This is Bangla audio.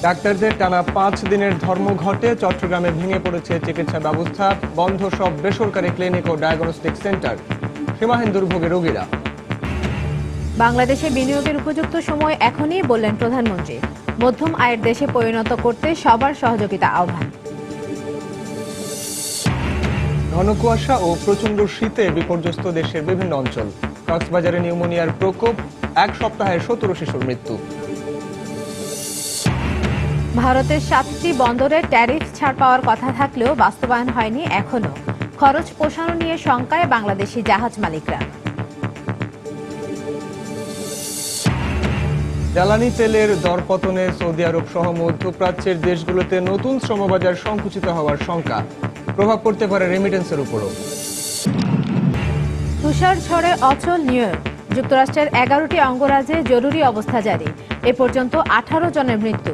ডাক্তারদের টানা 5 দিনের ধর্মঘটে চট্টগ্রামে ভেঙে পড়েছে চিকিৎসা ব্যবস্থা, বন্ধ সব বেসরকারি ক্লিনিক ও ডায়াগনস্টিক সেন্টার, সীমাহীন দুর্ভোগে রোগীরা। বাংলাদেশে বিনিয়োগের উপযুক্ত সময় এখনই, বললেন প্রধানমন্ত্রী। মধ্যম আয়ের দেশে পরিণত করতে সবার সহযোগিতা আহ্বান। ঘন কুয়াশা ও প্রচণ্ড শীতে বিপর্যস্ত দেশের বিভিন্ন অঞ্চল। কক্সবাজারে নিউমোনিয়ার প্রকোপ, 1 সপ্তাহে 17 শিশুর মৃত্যু। ভারতের 7টি বন্দরে ট্যারিফ ছাড় পাওয়ার কথা থাকলেও বাস্তবায়ন হয়নি এখনো। খরচ পোষানো নিয়ে শঙ্কায় বাংলাদেশি জাহাজ মালিকরা। জ্বালানি তেলের দরপতনে সৌদি আরব সহ মধ্যপ্রাচ্যের দেশগুলোতে নতুন শ্রমবাজার সংকুচিত হওয়ার শঙ্কা। প্রভাব পড়তে পারে রেমিটেন্সের উপরও। তুষার ঝড়ে অচল নিউ ইয়র্ক। যুক্তরাষ্ট্রের 11টি অঙ্গরাজ্যে জরুরি অবস্থা জারি। এ পর্যন্ত 18 জনের মৃত্যু।